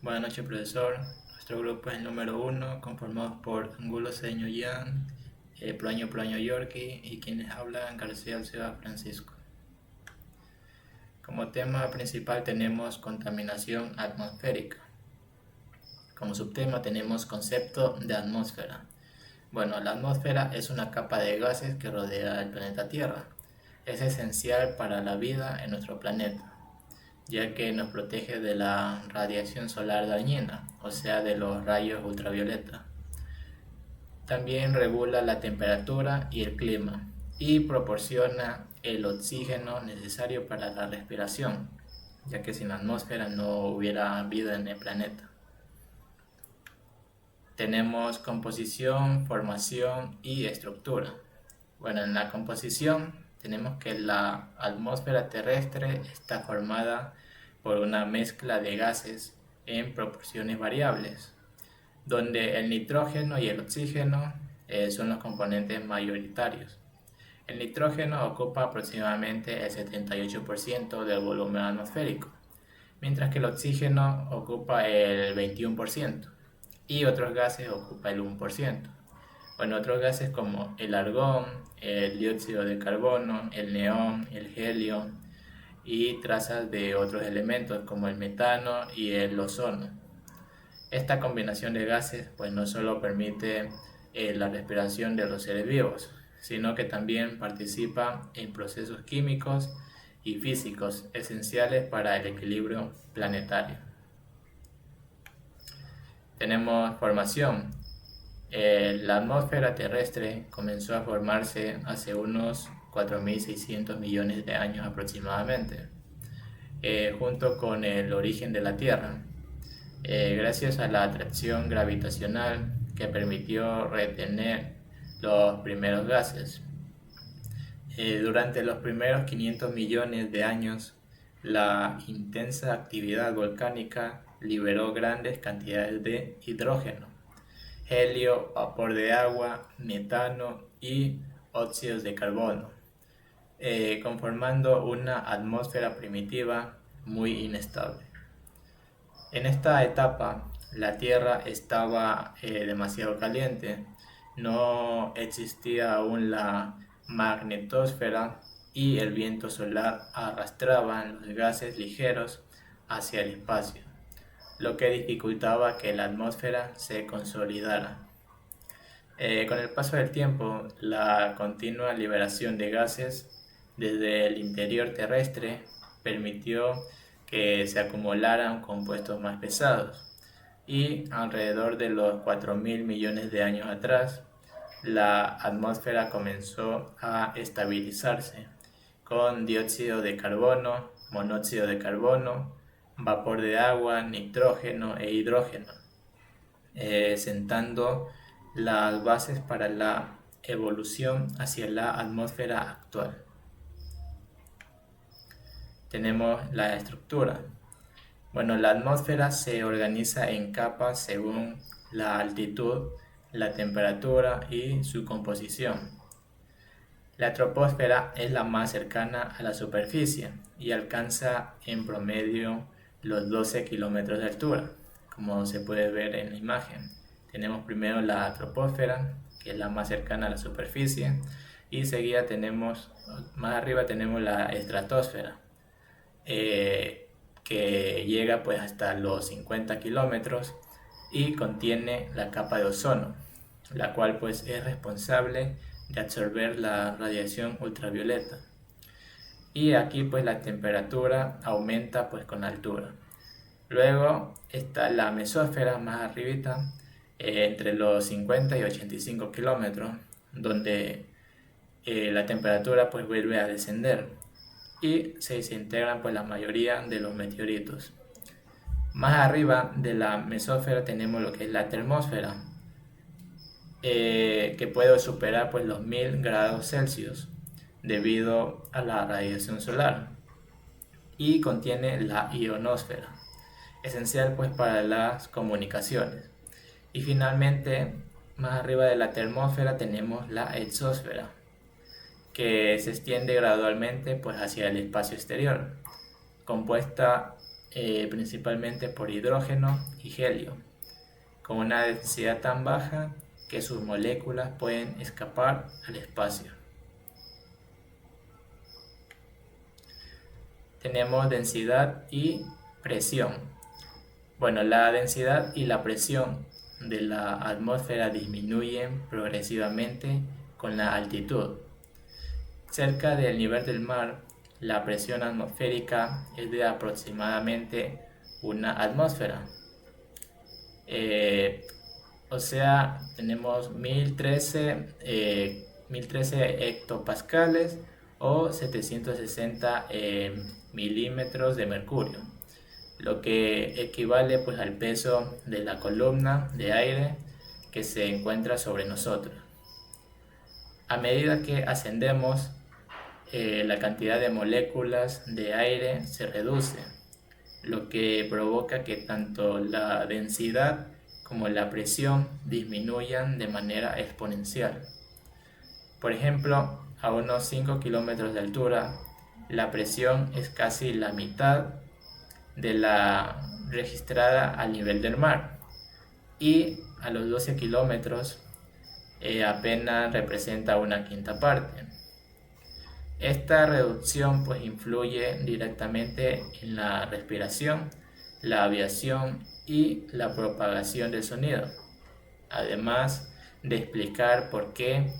Buenas noches, profesor. Nuestro grupo es el número uno, conformado por Angulo Cedeño Yan, Proaño Yorkie y quienes hablan García Alceba Francisco. Como tema principal tenemos contaminación atmosférica. Como subtema tenemos concepto de atmósfera. Bueno, la atmósfera es una capa de gases que rodea el planeta Tierra. Es esencial para la vida en nuestro planeta, ya que nos protege de la radiación solar dañina, o sea, de los rayos ultravioleta. También regula la temperatura y el clima y proporciona el oxígeno necesario para la respiración, ya que sin la atmósfera no hubiera vida en el planeta. Tenemos composición, formación y estructura. Bueno, en la composición tenemos que la atmósfera terrestre está formada por una mezcla de gases en proporciones variables, donde el nitrógeno y el oxígeno son los componentes mayoritarios. El nitrógeno ocupa aproximadamente el 78% del volumen atmosférico, mientras que el oxígeno ocupa el 21% y otros gases ocupa el 1%. Bueno, otros gases como el argón, el dióxido de carbono, el neón, el helio y trazas de otros elementos como el metano y el ozono. Esta combinación de gases pues no solo permite la respiración de los seres vivos, sino que también participa en procesos químicos y físicos esenciales para el equilibrio planetario. Tenemos formación. La atmósfera terrestre comenzó a formarse hace unos 4.600 millones de años aproximadamente, junto con el origen de la Tierra, gracias a la atracción gravitacional que permitió retener los primeros gases. Durante los primeros 500 millones de años, la intensa actividad volcánica liberó grandes cantidades de hidrógeno, helio, vapor de agua, metano y óxidos de carbono, conformando una atmósfera primitiva muy inestable. En esta etapa, la Tierra estaba demasiado caliente, no existía aún la magnetosfera y el viento solar arrastraba los gases ligeros hacia el espacio, lo que dificultaba que la atmósfera se consolidara. Con el paso del tiempo, la continua liberación de gases desde el interior terrestre permitió que se acumularan compuestos más pesados y alrededor de los 4.000 millones de años atrás, la atmósfera comenzó a estabilizarse con dióxido de carbono, monóxido de carbono, vapor de agua, nitrógeno e hidrógeno, sentando las bases para la evolución hacia la atmósfera actual. Tenemos la estructura. Bueno, la atmósfera se organiza en capas según la altitud, la temperatura y su composición. La troposfera es la más cercana a la superficie y alcanza en promedio los 12 kilómetros de altura, como se puede ver en la imagen. Tenemos primero la troposfera, que es la más cercana a la superficie, y seguida tenemos, más arriba tenemos la estratosfera, que llega pues hasta los 50 kilómetros y contiene la capa de ozono, la cual pues es responsable de absorber la radiación ultravioleta. Y aquí pues la temperatura aumenta pues con la altura. Luego está la mesósfera más arribita, entre los 50 y 85 kilómetros, donde la temperatura pues vuelve a descender y se desintegran pues la mayoría de los meteoritos. Más arriba de la mesósfera tenemos lo que es la termósfera, que puede superar pues los 1000 grados Celsius debido a la radiación solar, y contiene la ionosfera, esencial pues para las comunicaciones. Y finalmente, más arriba de la termósfera tenemos la exósfera, que se extiende gradualmente pues hacia el espacio exterior, compuesta principalmente por hidrógeno y helio, con una densidad tan baja que sus moléculas pueden escapar al espacio. Tenemos densidad y presión. Bueno, la densidad y la presión de la atmósfera disminuyen progresivamente con la altitud. Cerca del nivel del mar, la presión atmosférica es de aproximadamente una atmósfera. O sea, tenemos 1013 hectopascales o 760 milímetros de mercurio, lo que equivale pues al peso de la columna de aire que se encuentra sobre nosotros. A medida que ascendemos, la cantidad de moléculas de aire se reduce, lo que provoca que tanto la densidad como la presión disminuyan de manera exponencial. Por ejemplo, a unos 5 kilómetros de altura, la presión es casi la mitad de la registrada al nivel del mar, y a los 12 kilómetros apenas representa una quinta parte. Esta reducción pues influye directamente en la respiración, la aviación y la propagación del sonido, además de explicar por qué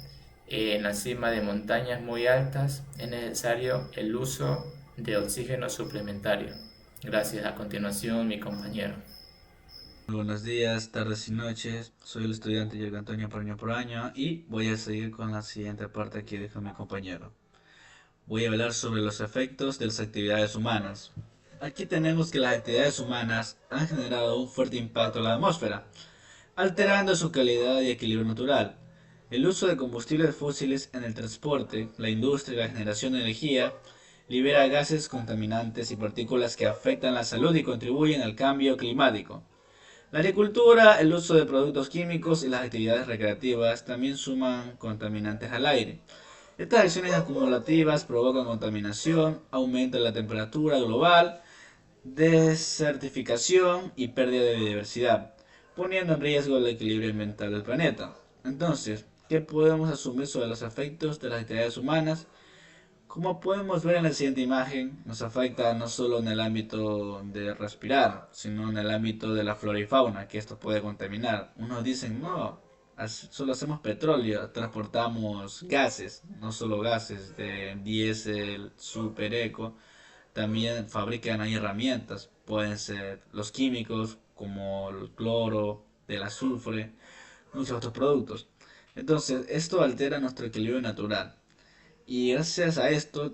en la cima de montañas muy altas es necesario el uso de oxígeno suplementario. Gracias. A continuación, mi compañero. Buenos días, tardes y noches. Soy el estudiante Diego Antonio Paraño Poraño y voy a seguir con la siguiente parte que dijo mi compañero. Voy a hablar sobre los efectos de las actividades humanas. Aquí tenemos que las actividades humanas han generado un fuerte impacto en la atmósfera, alterando su calidad y equilibrio natural. El uso de combustibles fósiles en el transporte, la industria y la generación de energía libera gases contaminantes y partículas que afectan la salud y contribuyen al cambio climático. La agricultura, el uso de productos químicos y las actividades recreativas también suman contaminantes al aire. Estas acciones acumulativas provocan contaminación, aumento de la temperatura global, desertificación y pérdida de biodiversidad, poniendo en riesgo el equilibrio ambiental del planeta. Entonces, ¿qué podemos asumir sobre los efectos de las actividades humanas? Como podemos ver en la siguiente imagen, nos afecta no solo en el ámbito de respirar, sino en el ámbito de la flora y fauna, que esto puede contaminar. Unos dicen, no, solo hacemos petróleo, transportamos gases, no solo gases de diésel, super eco, también fabrican ahí herramientas, pueden ser los químicos como el cloro, del azufre, muchos otros productos. Entonces, esto altera nuestro equilibrio natural. Y gracias a esto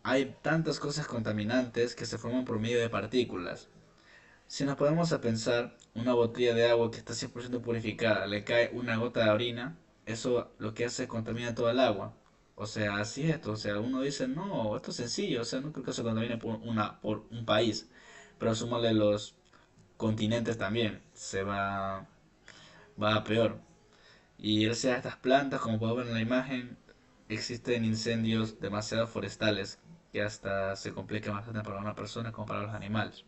hay tantas cosas contaminantes que se forman por medio de partículas. Si nos ponemos a pensar, una botella de agua que está 100% purificada, le cae una gota de orina, eso lo que hace es contamina toda el agua. O sea, así es esto. O sea, uno dice, no, esto es sencillo. O sea, no creo que se contamine por un país. Pero súmale los continentes también. Va a peor. Y gracias a estas plantas, como podemos ver en la imagen, existen incendios demasiado forestales que hasta se complica bastante para una persona como para los animales.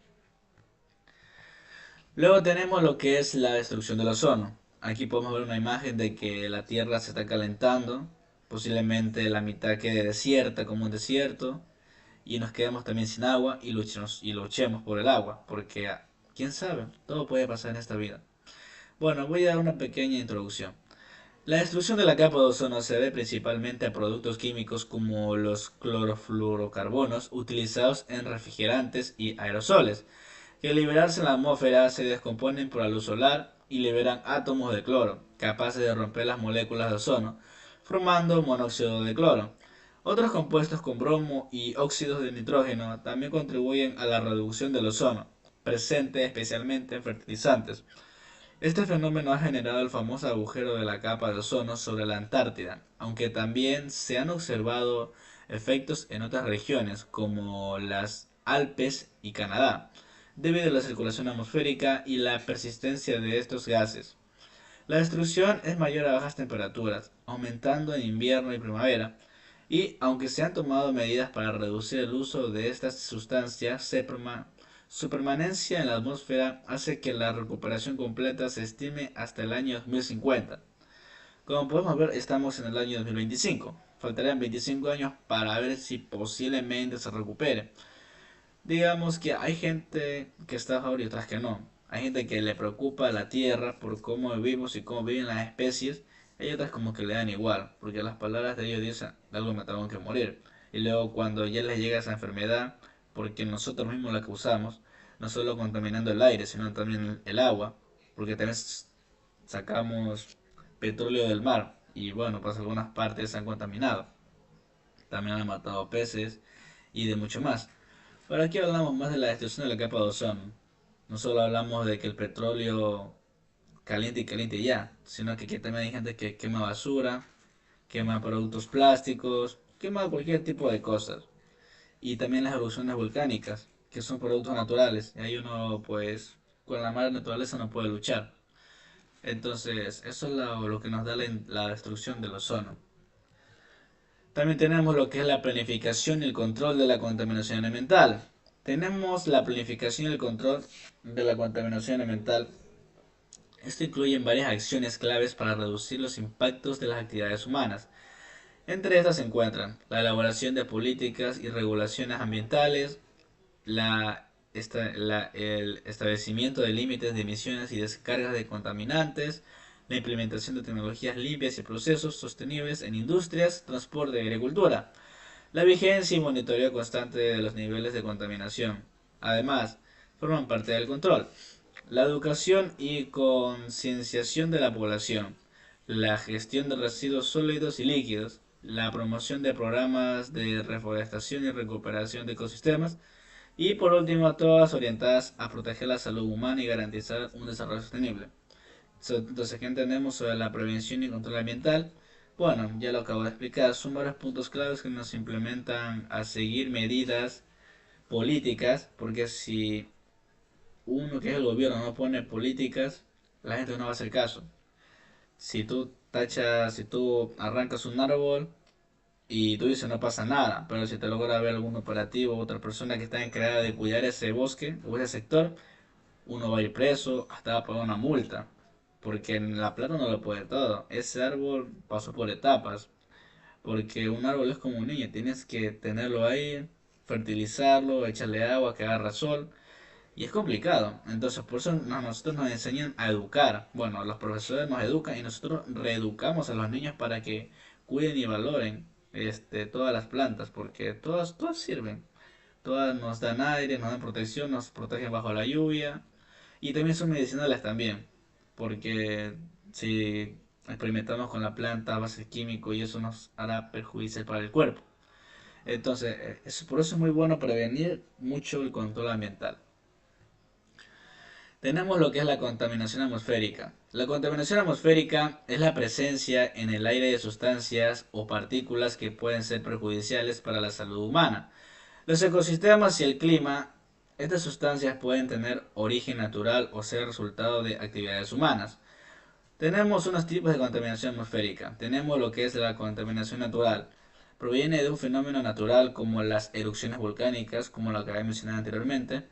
Luego tenemos lo que es la destrucción del ozono. Aquí podemos ver una imagen de que la Tierra se está calentando, posiblemente la mitad quede desierta como un desierto, y nos quedemos también sin agua y luchemos por el agua, porque quién sabe, todo puede pasar en esta vida. Bueno, voy a dar una pequeña introducción. La destrucción de la capa de ozono se debe principalmente a productos químicos como los clorofluorocarbonos utilizados en refrigerantes y aerosoles, que al liberarse en la atmósfera se descomponen por la luz solar y liberan átomos de cloro, capaces de romper las moléculas de ozono, formando monóxido de cloro. Otros compuestos con bromo y óxidos de nitrógeno también contribuyen a la reducción del ozono, presente especialmente en fertilizantes. Este fenómeno ha generado el famoso agujero de la capa de ozono sobre la Antártida, aunque también se han observado efectos en otras regiones como las Alpes y Canadá, debido a la circulación atmosférica y la persistencia de estos gases. La destrucción es mayor a bajas temperaturas, aumentando en invierno y primavera, y aunque se han tomado medidas para reducir el uso de estas sustancias, Su permanencia en la atmósfera hace que la recuperación completa se estime hasta el año 2050. Como podemos ver, estamos en el año 2025. Faltarían 25 años para ver si posiblemente se recupere. Digamos que hay gente que está a favor y otras que no. Hay gente que le preocupa la tierra por cómo vivimos y cómo viven las especies. Hay otras como que le dan igual, porque las palabras de ellos dicen, de algo me tengo que morir. Y luego cuando ya les llega esa enfermedad, porque nosotros mismos la causamos, no solo contaminando el aire, sino también el agua, porque también sacamos petróleo del mar y bueno, pues algunas partes se han contaminado. También han matado peces y de mucho más. Pero aquí hablamos más de la destrucción de la capa de ozono. No solo hablamos de que el petróleo caliente y ya, sino que aquí también hay gente que quema basura, quema productos plásticos, quema cualquier tipo de cosas. Y también las erupciones volcánicas, que son productos naturales. Y ahí uno, pues, con la madre naturaleza no puede luchar. Entonces, eso es lo que nos da la destrucción del ozono. También tenemos lo que es la planificación y el control de la contaminación ambiental. Tenemos la planificación y el control de la contaminación ambiental. Esto incluye varias acciones claves para reducir los impactos de las actividades humanas. Entre estas se encuentran la elaboración de políticas y regulaciones ambientales, el establecimiento de límites de emisiones y descargas de contaminantes, la implementación de tecnologías limpias y procesos sostenibles en industrias, transporte y agricultura, la vigencia y monitoreo constante de los niveles de contaminación. Además, forman parte del control. La educación y concienciación de la población, la gestión de residuos sólidos y líquidos, la promoción de programas de reforestación y recuperación de ecosistemas, y por último, todas orientadas a proteger la salud humana y garantizar un desarrollo sostenible. Entonces, ¿qué entendemos sobre la prevención y control ambiental? Bueno, ya lo acabo de explicar, son varios puntos claves que nos implementan a seguir medidas políticas, porque si uno que es el gobierno no pone políticas, la gente no va a hacer caso. Si tú arrancas un árbol y tú dices no pasa nada, pero si te logra ver algún operativo o otra persona que está encargada de cuidar ese bosque o ese sector, uno va a ir preso, hasta va a pagar una multa, porque en la plata no lo puede todo. Ese árbol pasó por etapas, porque un árbol es como un niño, tienes que tenerlo ahí, fertilizarlo, echarle agua, que agarra sol, y es complicado. Entonces, por eso nosotros nos enseñan a educar. Bueno, los profesores nos educan y nosotros reeducamos a los niños para que cuiden y valoren todas las plantas, porque todas sirven. Todas nos dan aire, nos dan protección, nos protegen bajo la lluvia y también son medicinales también, porque si experimentamos con la planta a base químico y eso nos hará perjudicial para el cuerpo. Entonces, por eso es muy bueno prevenir mucho el control ambiental. Tenemos lo que es la contaminación atmosférica. La contaminación atmosférica es la presencia en el aire de sustancias o partículas que pueden ser perjudiciales para la salud humana. Los ecosistemas y el clima, estas sustancias pueden tener origen natural o ser resultado de actividades humanas. Tenemos unos tipos de contaminación atmosférica. Tenemos lo que es la contaminación natural. Proviene de un fenómeno natural como las erupciones volcánicas, como lo que había mencionado anteriormente.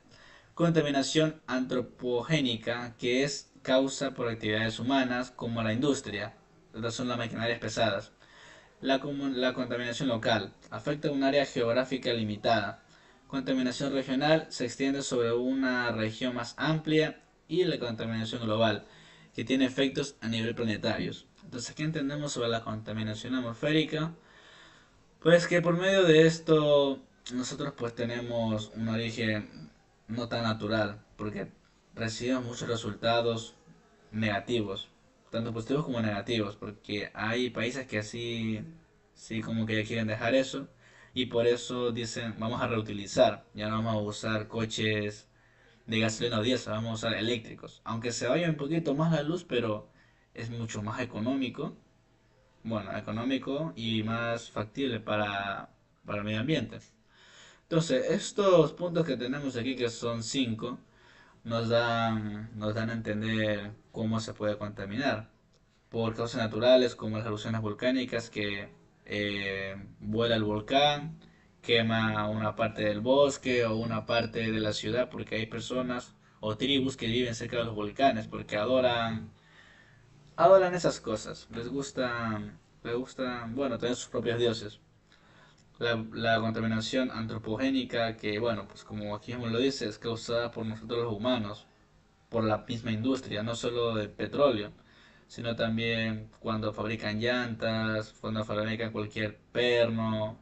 Contaminación antropogénica, que es causa por actividades humanas como la industria. Estas son las maquinarias pesadas. La contaminación local afecta un área geográfica limitada. Contaminación regional se extiende sobre una región más amplia y la contaminación global, que tiene efectos a nivel planetario. Entonces, ¿qué entendemos sobre la contaminación atmosférica? Pues que por medio de esto nosotros pues tenemos un origen no tan natural, porque recibimos muchos resultados negativos, tanto positivos como negativos, porque hay países que así, sí como que ya quieren dejar eso, y por eso dicen vamos a reutilizar, ya no vamos a usar coches de gasolina o diésel, vamos a usar eléctricos, aunque se vaya un poquito más la luz, pero es mucho más económico, bueno, económico y más factible para el medio ambiente. Entonces, estos puntos que tenemos aquí, que son cinco, nos dan a entender cómo se puede contaminar por causas naturales como las erupciones volcánicas que vuela el volcán, quema una parte del bosque o una parte de la ciudad porque hay personas o tribus que viven cerca de los volcanes porque adoran esas cosas. Les gusta, bueno, tener sus propios dioses. La contaminación antropogénica que, bueno, pues como aquí mismo lo dice, es causada por nosotros los humanos, por la misma industria, no solo de petróleo, sino también cuando fabrican llantas, cuando fabrican cualquier perno,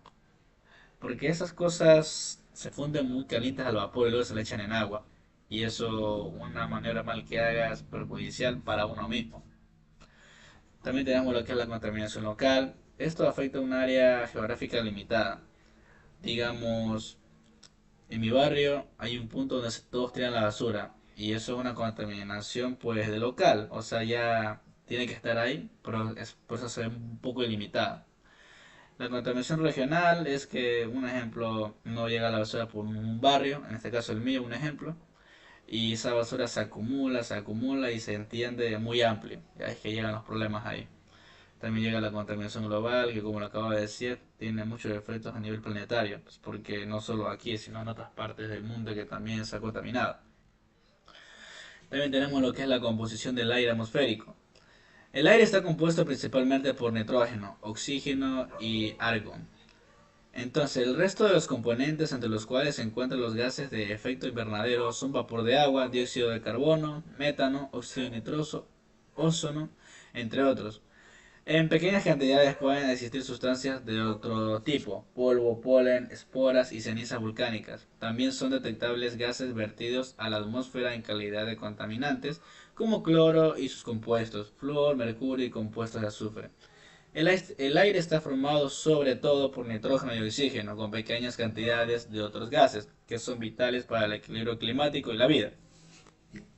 porque esas cosas se funden muy calientes al vapor y luego se le echan en agua. Y eso, una manera mal que haga, es perjudicial para uno mismo. También tenemos lo que es la contaminación local. Esto afecta a un área geográfica limitada. Digamos, en mi barrio hay un punto donde todos tiran la basura. Y eso es una contaminación pues de local. O sea, ya tiene que estar ahí, pero es, por eso se ve un poco limitada. La contaminación regional es que, un ejemplo, no llega la basura por un barrio, en este caso el mío, un ejemplo, y esa basura se acumula y se entiende muy amplio. Ya es que llegan los problemas ahí. También llega la contaminación global, que como lo acabo de decir, tiene muchos efectos a nivel planetario, pues porque no solo aquí, sino en otras partes del mundo que también está contaminado. También tenemos lo que es la composición del aire atmosférico. El aire está compuesto principalmente por nitrógeno, oxígeno y argón. Entonces, el resto de los componentes entre los cuales se encuentran los gases de efecto invernadero son vapor de agua, dióxido de carbono, metano, óxido nitroso, ozono, entre otros. En pequeñas cantidades pueden existir sustancias de otro tipo, polvo, polen, esporas y cenizas volcánicas. También son detectables gases vertidos a la atmósfera en calidad de contaminantes, como cloro y sus compuestos, flúor, mercurio y compuestos de azufre. El aire está formado sobre todo por nitrógeno y oxígeno, con pequeñas cantidades de otros gases, que son vitales para el equilibrio climático y la vida.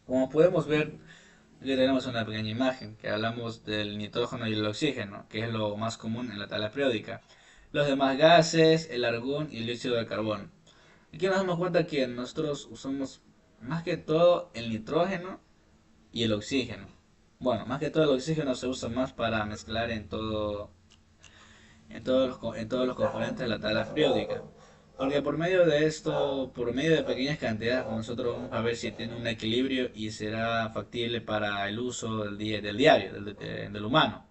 Como podemos ver, aquí tenemos una pequeña imagen que hablamos del nitrógeno y el oxígeno, que es lo más común en la tabla periódica. Los demás gases, el argón y el dióxido de carbono. Aquí nos damos cuenta que nosotros usamos más que todo el nitrógeno y el oxígeno. Bueno, más que todo el oxígeno se usa más para mezclar en todos los componentes de la tabla periódica. Porque por medio de esto, por medio de pequeñas cantidades, nosotros vamos a ver si tiene un equilibrio y será factible para el uso del diario, del humano.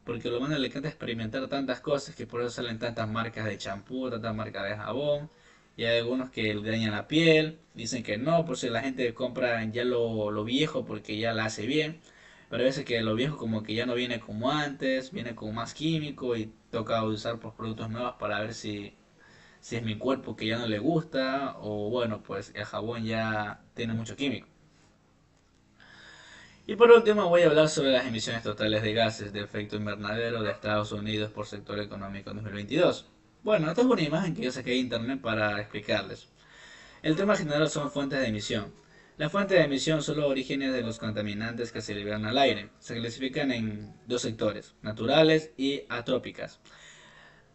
Porque al humano le encanta experimentar tantas cosas que por eso salen tantas marcas de champú, tantas marcas de jabón. Y hay algunos que le dañan la piel, dicen que no, por si la gente compra ya lo viejo porque ya la hace bien. Pero a veces que lo viejo como que ya no viene como antes, viene con más químico y toca usar pues, productos nuevos para ver si es mi cuerpo que ya no le gusta o bueno, pues el jabón ya tiene mucho químico. Y por último voy a hablar sobre las emisiones totales de gases de efecto invernadero de Estados Unidos por sector económico en 2022. Bueno, esta es una imagen que yo saqué de internet para explicarles. El tema general son fuentes de emisión. Las fuentes de emisión son los orígenes de los contaminantes que se liberan al aire. Se clasifican en dos sectores, naturales y atrópicas.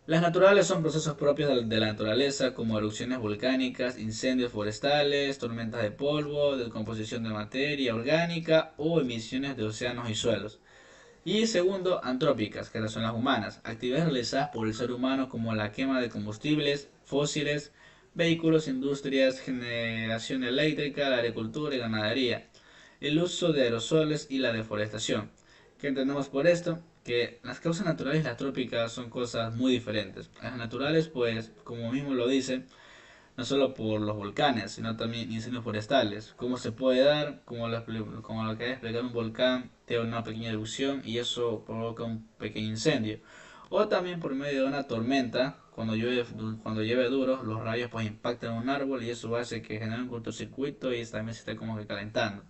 Las naturales son procesos propios de la naturaleza como erupciones volcánicas, incendios forestales, tormentas de polvo, descomposición de materia orgánica o emisiones de océanos y suelos. Y segundo, antrópicas, que son las humanas, actividades realizadas por el ser humano como la quema de combustibles fósiles, vehículos, industrias, generación eléctrica, la agricultura y ganadería, el uso de aerosoles y la deforestación. ¿Qué entendemos por esto? Que las causas naturales y las trópicas son cosas muy diferentes. Las naturales, pues, como mismo lo dice, no solo por los volcanes, sino también incendios forestales. ¿Cómo se puede dar? Como lo que es explicar un volcán, tiene una pequeña erupción y eso provoca un pequeño incendio. O también por medio de una tormenta, cuando llueve duro, los rayos pues impactan un árbol y eso hace que genere un cortocircuito y también se esté como que calentando.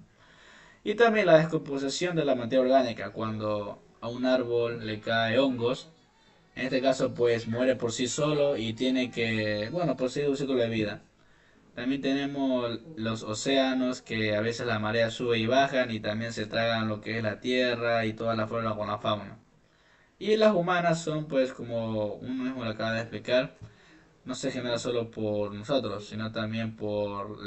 Y también la descomposición de la materia orgánica, cuando a un árbol le cae hongos, en este caso pues muere por sí solo y tiene que, bueno, proseguir un ciclo de vida. También tenemos los océanos que a veces la marea sube y bajan y también se tragan lo que es la tierra y toda la flora con la fauna. Y las humanas son pues como uno mismo lo acaba de explicar, no se genera solo por nosotros, sino también por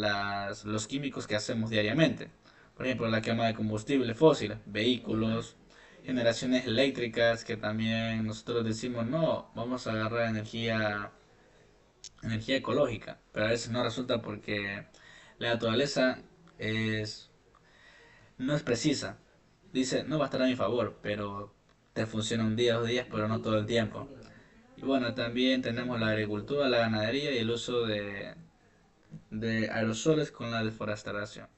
los químicos que hacemos diariamente. Por ejemplo, la quema de combustible fósil, vehículos, generaciones eléctricas que también nosotros decimos, no, vamos a agarrar energía energía ecológica, pero a veces no resulta porque la naturaleza es, no es precisa. Dice, no va a estar a mi favor, pero te funciona un día, 2 días, pero no todo el tiempo. Y bueno, también tenemos la agricultura, la ganadería y el uso de aerosoles con la deforestación.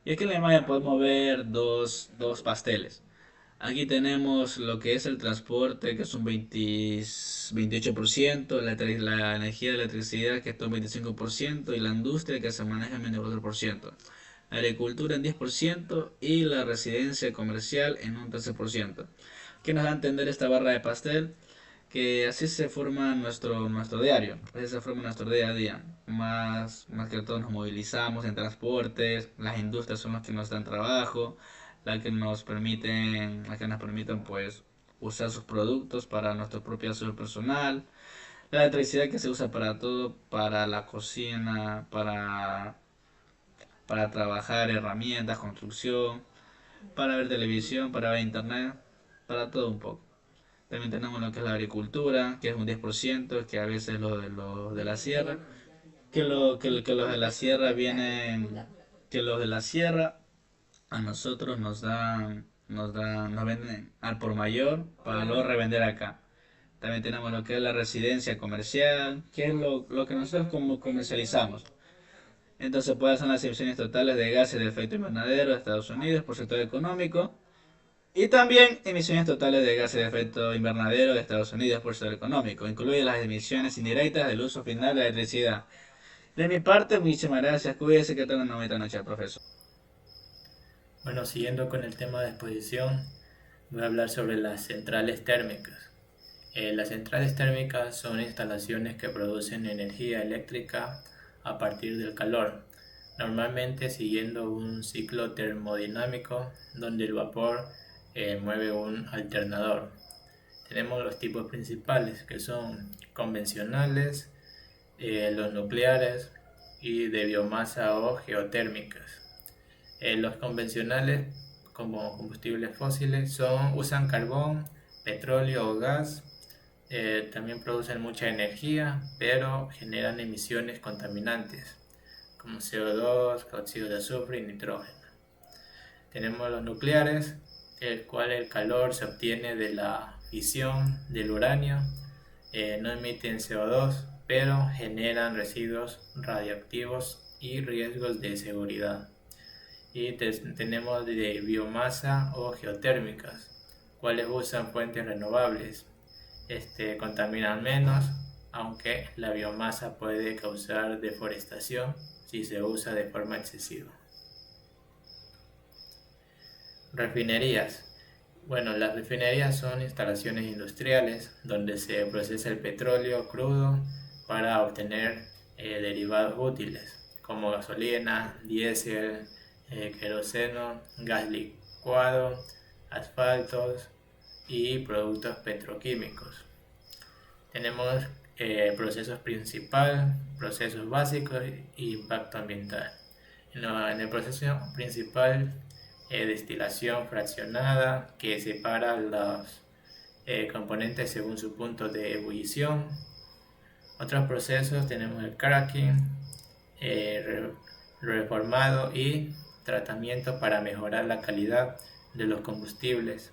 Y aquí en la imagen podemos ver dos pasteles. Aquí tenemos lo que es el transporte, que es un 28%, la energía de electricidad, que está un 25%, y la industria, que se maneja en 24%. La agricultura en 10% y la residencia comercial en un 13%. ¿Qué nos da a entender esta barra de pastel? Que así se forma nuestro diario, así se forma nuestro día a día. Más que todo nos movilizamos en transportes, las industrias son las que nos dan trabajo, las que nos permiten pues usar sus productos para nuestro propio uso personal, la electricidad que se usa para todo, para la cocina, para trabajar, herramientas, construcción, para ver televisión, para ver internet, para todo un poco. También tenemos lo que es la agricultura, que es un 10%, que a veces los de la sierra, que los de la sierra vienen, que los de la sierra a nosotros nos venden al por mayor para luego revender acá. También tenemos lo que es la residencia comercial, que es lo que nosotros como comercializamos. Entonces, ¿cuáles son las emisiones totales de gases de efecto invernadero de Estados Unidos por sector económico? Y también emisiones totales de gases de efecto invernadero de Estados Unidos por sector económico. Incluye las emisiones indirectas del uso final de la electricidad. De mi parte, muchísimas gracias. Cuídese que tenga una bonita noche, profesor. Bueno, siguiendo con el tema de exposición, voy a hablar sobre las centrales térmicas. Las centrales térmicas son instalaciones que producen energía eléctrica a partir del calor, normalmente siguiendo un ciclo termodinámico donde el vapor mueve un alternador. Tenemos los tipos principales que son convencionales, los nucleares y de biomasa o geotérmicas. Los convencionales como combustibles fósiles usan carbón, petróleo o gas. También producen mucha energía, pero generan emisiones contaminantes como CO2, óxido de azufre y nitrógeno. Tenemos los nucleares, el cual el calor se obtiene de la fisión del uranio. No emiten CO2, pero generan residuos radioactivos y riesgos de seguridad. Y tenemos de biomasa o geotérmicas, cuales usan fuentes renovables. Contaminan menos, aunque la biomasa puede causar deforestación si se usa de forma excesiva. Refinerías. Bueno, las refinerías son instalaciones industriales donde se procesa el petróleo crudo para obtener derivados útiles como gasolina, diésel, queroseno, gas licuado, asfaltos y productos petroquímicos. Tenemos procesos principal, procesos básicos e impacto ambiental. En el proceso principal, destilación fraccionada que separa los componentes según su punto de ebullición. Otros procesos tenemos el cracking, reformado y tratamiento para mejorar la calidad de los combustibles.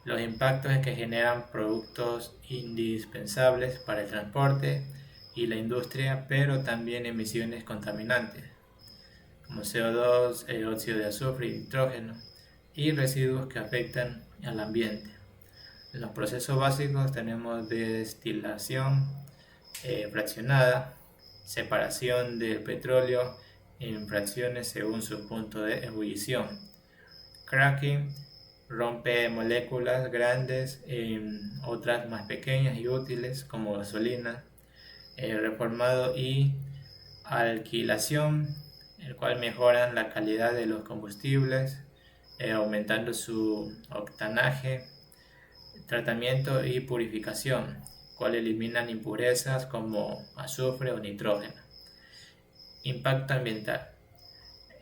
Los impactos es que generan productos indispensables para el transporte y la industria, pero también emisiones contaminantes como CO2, óxido de azufre y nitrógeno, y residuos que afectan al ambiente. En los procesos básicos tenemos destilación fraccionada, separación del petróleo en fracciones según su punto de ebullición. Cracking rompe moléculas grandes en otras más pequeñas y útiles como gasolina. Reformado y alquilación, el cual mejoran la calidad de los combustibles, aumentando su octanaje. Tratamiento y purificación, cual eliminan impurezas como azufre o nitrógeno. Impacto ambiental.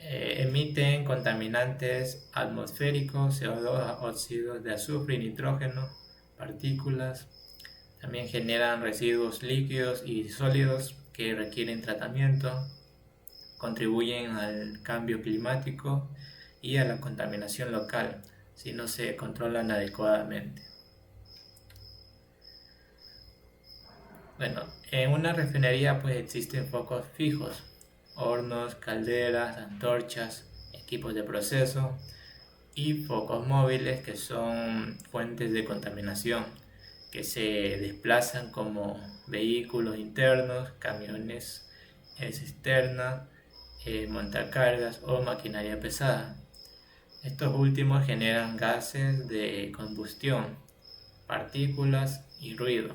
Emiten contaminantes atmosféricos, CO2, óxidos de azufre y nitrógeno, partículas. También generan residuos líquidos y sólidos que requieren tratamiento, contribuyen al cambio climático y a la contaminación local si no se controlan adecuadamente. Bueno, en una refinería pues existen focos fijos, hornos, calderas, antorchas, equipos de proceso y focos móviles que son fuentes de contaminación que se desplazan como vehículos internos, camiones cisterna, montacargas o maquinaria pesada. Estos últimos generan gases de combustión, partículas y ruido,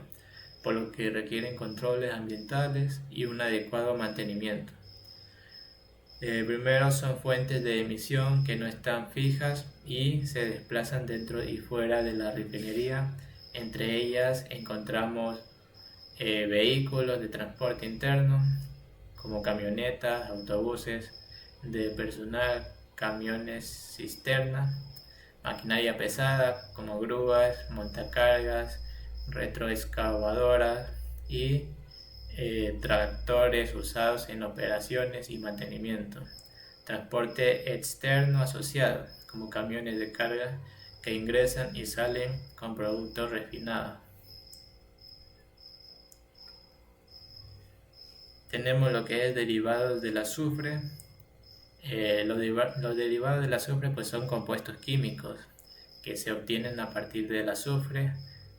por lo que requieren controles ambientales y un adecuado mantenimiento. Primero son fuentes de emisión que no están fijas y se desplazan dentro y fuera de la refinería. Entre ellas encontramos vehículos de transporte interno como camionetas, autobuses de personal, camiones cisterna, maquinaria pesada como grúas, montacargas, retroexcavadoras y tractores usados en operaciones y mantenimiento. Transporte externo asociado como camiones de carga que ingresan y salen con productos refinados. Tenemos lo que es derivados del azufre. Los derivados del azufre pues son compuestos químicos que se obtienen a partir del azufre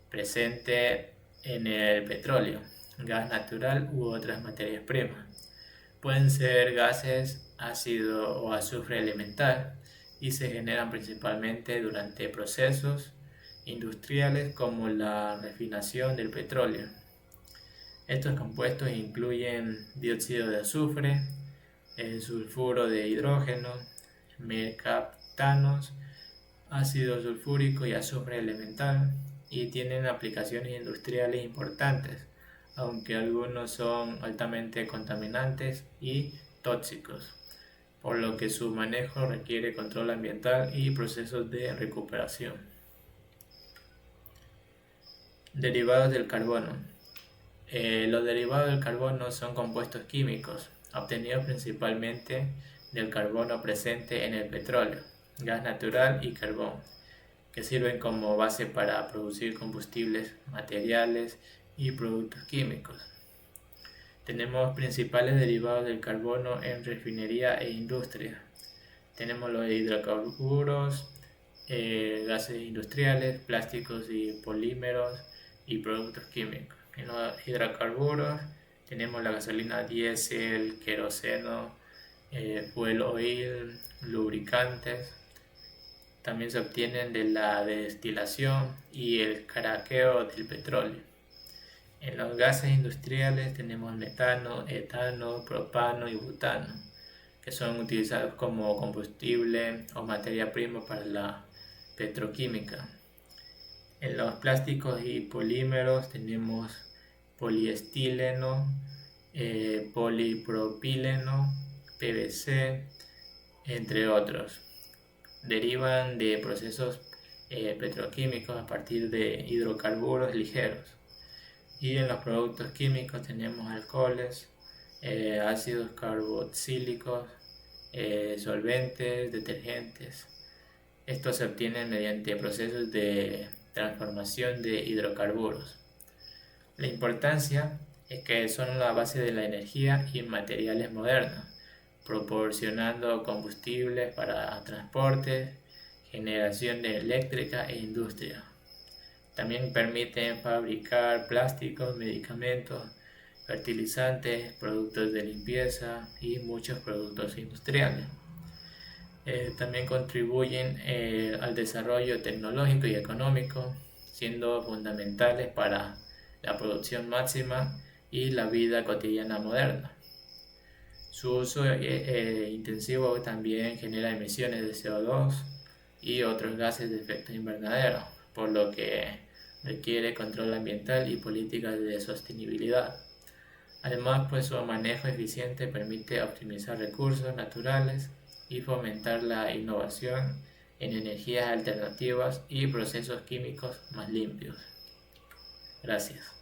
presente en el petróleo, gas natural u otras materias primas. Pueden ser gases, ácido o azufre elemental y se generan principalmente durante procesos industriales como la refinación del petróleo. Estos compuestos incluyen dióxido de azufre, sulfuro de hidrógeno, mercaptanos, ácido sulfúrico y azufre elemental, y tienen aplicaciones industriales importantes, aunque algunos son altamente contaminantes y tóxicos, por lo que su manejo requiere control ambiental y procesos de recuperación. Derivados del carbono. Los derivados del carbono son compuestos químicos obtenidos principalmente del carbono presente en el petróleo, gas natural y carbón, que sirven como base para producir combustibles, materiales y productos químicos. Tenemos principales derivados del carbono en refinería e industria. Tenemos los hidrocarburos, gases industriales, plásticos y polímeros y productos químicos. En los hidrocarburos tenemos la gasolina diésel, queroseno, fuel oil, lubricantes. También se obtienen de la destilación y el craqueo del petróleo. En los gases industriales tenemos metano, etano, propano y butano, que son utilizados como combustible o materia prima para la petroquímica. En los plásticos y polímeros tenemos poliestileno, polipropileno, PVC, entre otros. Derivan de procesos petroquímicos a partir de hidrocarburos ligeros. Y en los productos químicos tenemos alcoholes, ácidos carboxílicos, solventes, detergentes. Estos se obtienen mediante procesos de transformación de hidrocarburos. La importancia es que son la base de la energía y materiales modernos, proporcionando combustibles para transporte, generación de eléctrica e industria. También permiten fabricar plásticos, medicamentos, fertilizantes, productos de limpieza y muchos productos industriales. También contribuyen al desarrollo tecnológico y económico, siendo fundamentales para la producción máxima y la vida cotidiana moderna. Su uso intensivo también genera emisiones de CO2 y otros gases de efecto invernadero, por lo que requiere control ambiental y políticas de sostenibilidad. Además, pues su manejo eficiente permite optimizar recursos naturales y fomentar la innovación en energías alternativas y procesos químicos más limpios. Gracias.